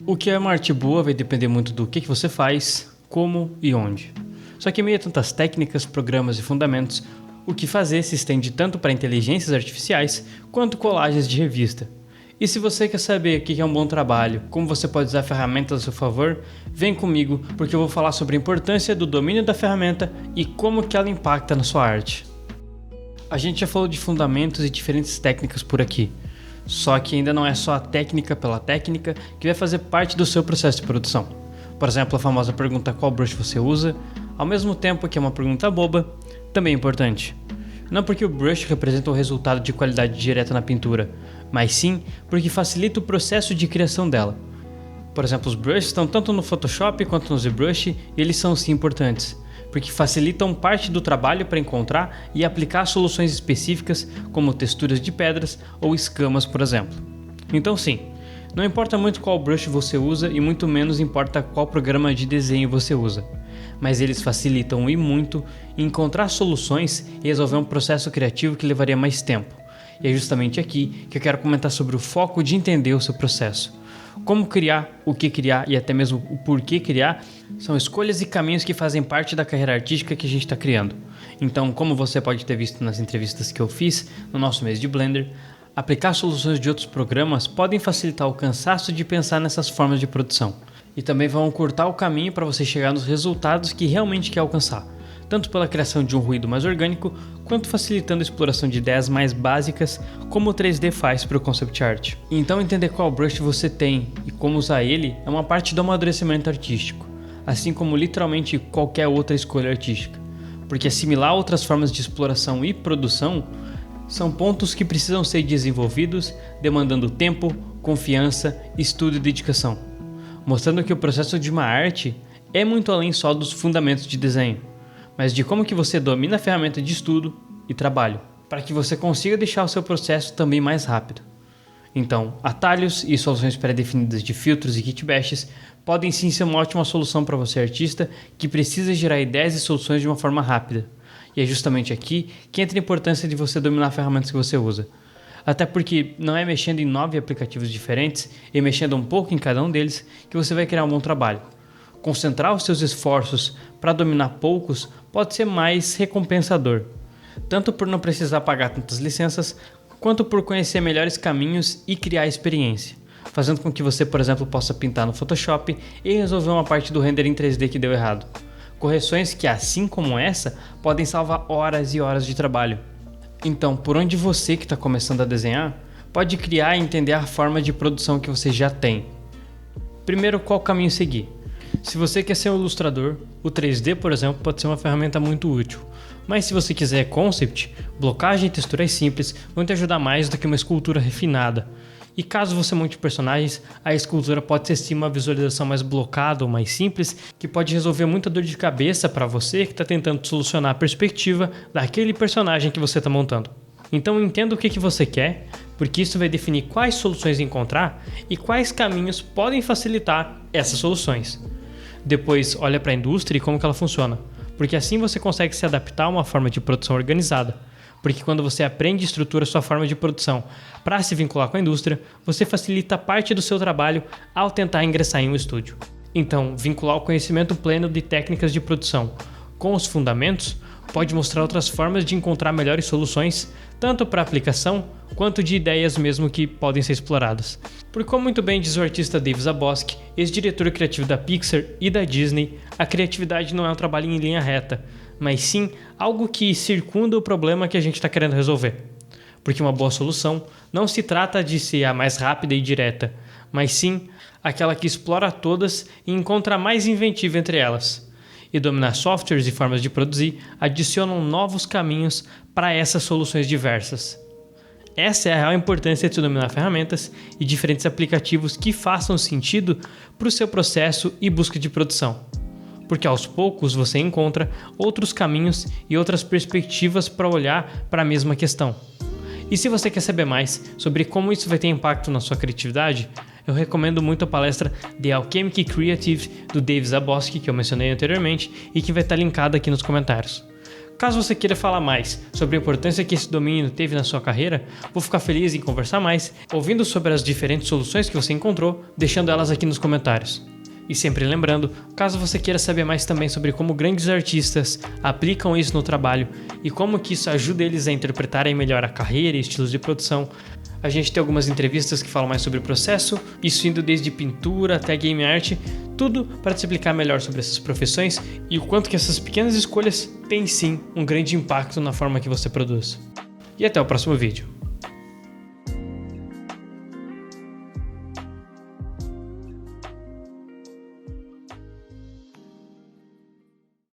O que é uma arte boa vai depender muito do que você faz, como e onde. Só que em meio a tantas técnicas, programas e fundamentos, o que fazer se estende tanto para inteligências artificiais quanto colagens de revista. E se você quer saber o que é um bom trabalho, como você pode usar ferramentas a seu favor, vem comigo porque eu vou falar sobre a importância do domínio da ferramenta e como que ela impacta na sua arte. A gente já falou de fundamentos e diferentes técnicas por aqui, só que ainda não é só a técnica pela técnica que vai fazer parte do seu processo de produção. Por exemplo, a famosa pergunta qual brush você usa, ao mesmo tempo que é uma pergunta boba, também é importante. Não porque o brush representa o resultado de qualidade direta na pintura, mas sim porque facilita o processo de criação dela. Por exemplo, os brushes estão tanto no Photoshop quanto no ZBrush e eles são sim importantes, porque facilitam parte do trabalho para encontrar e aplicar soluções específicas como texturas de pedras ou escamas, por exemplo. Então sim, não importa muito qual brush você usa e muito menos importa qual programa de desenho você usa, mas eles facilitam e muito encontrar soluções e resolver um processo criativo que levaria mais tempo. E é justamente aqui que eu quero comentar sobre o foco de entender o seu processo. Como criar, o que criar e até mesmo o porquê criar são escolhas e caminhos que fazem parte da carreira artística que a gente está criando. Então, como você pode ter visto nas entrevistas que eu fiz no nosso mês de Blender, aplicar soluções de outros programas podem facilitar o cansaço de pensar nessas formas de produção. E também vão encurtar o caminho para você chegar nos resultados que realmente quer alcançar, tanto pela criação de um ruído mais orgânico, quanto facilitando a exploração de ideias mais básicas, como o 3D faz para o concept art. Então entender qual brush você tem e como usar ele é uma parte do amadurecimento artístico, assim como literalmente qualquer outra escolha artística, porque assimilar outras formas de exploração e produção são pontos que precisam ser desenvolvidos, demandando tempo, confiança, estudo e dedicação, mostrando que o processo de uma arte é muito além só dos fundamentos de desenho, mas de como que você domina a ferramenta de estudo e trabalho, para que você consiga deixar o seu processo também mais rápido. Então, atalhos e soluções pré-definidas de filtros e kitbashes podem sim ser uma ótima solução para você artista que precisa gerar ideias e soluções de uma forma rápida. E é justamente aqui que entra a importância de você dominar as ferramentas que você usa. Até porque não é mexendo em 9 aplicativos diferentes e mexendo um pouco em cada um deles que você vai criar um bom trabalho. Concentrar os seus esforços para dominar poucos pode ser mais recompensador, tanto por não precisar pagar tantas licenças, quanto por conhecer melhores caminhos e criar experiência, fazendo com que você, por exemplo, possa pintar no Photoshop e resolver uma parte do render em 3D que deu errado. Correções que, assim como essa, podem salvar horas e horas de trabalho. Então, por onde você que está começando a desenhar, pode criar e entender a forma de produção que você já tem. Primeiro, qual caminho seguir? Se você quer ser um ilustrador, o 3D, por exemplo, pode ser uma ferramenta muito útil. Mas se você quiser concept, blocagem e texturas simples vão te ajudar mais do que uma escultura refinada. E caso você monte personagens, a escultura pode ser sim uma visualização mais blocada ou mais simples, que pode resolver muita dor de cabeça para você que está tentando solucionar a perspectiva daquele personagem que você está montando. Então entenda o que você quer, porque isso vai definir quais soluções encontrar e quais caminhos podem facilitar essas soluções. Depois olha para a indústria e como que ela funciona, porque assim você consegue se adaptar a uma forma de produção organizada. Porque quando você aprende e estrutura sua forma de produção para se vincular com a indústria, você facilita parte do seu trabalho ao tentar ingressar em um estúdio. Então, vincular o conhecimento pleno de técnicas de produção com os fundamentos pode mostrar outras formas de encontrar melhores soluções, tanto para aplicação quanto de ideias mesmo que podem ser exploradas. Porque como muito bem diz o artista Dave Zaboski, ex-diretor criativo da Pixar e da Disney, a criatividade não é um trabalho em linha reta, mas sim algo que circunda o problema que a gente está querendo resolver. Porque uma boa solução não se trata de ser a mais rápida e direta, mas sim aquela que explora todas e encontra a mais inventiva entre elas. E dominar softwares e formas de produzir adicionam novos caminhos para essas soluções diversas. Essa é a real importância de dominar ferramentas e diferentes aplicativos que façam sentido para o seu processo e busca de produção. Porque aos poucos você encontra outros caminhos e outras perspectivas para olhar para a mesma questão. E se você quer saber mais sobre como isso vai ter impacto na sua criatividade, eu recomendo muito a palestra The Alchemic Creative do Dave Zaboski, que eu mencionei anteriormente e que vai estar linkada aqui nos comentários. Caso você queira falar mais sobre a importância que esse domínio teve na sua carreira, vou ficar feliz em conversar mais, ouvindo sobre as diferentes soluções que você encontrou, deixando elas aqui nos comentários. E sempre lembrando, caso você queira saber mais também sobre como grandes artistas aplicam isso no trabalho e como que isso ajuda eles a interpretarem melhor a carreira e estilos de produção, a gente tem algumas entrevistas que falam mais sobre o processo, isso indo desde pintura até game art, tudo para te explicar melhor sobre essas profissões e o quanto que essas pequenas escolhas têm sim um grande impacto na forma que você produz. E até o próximo vídeo.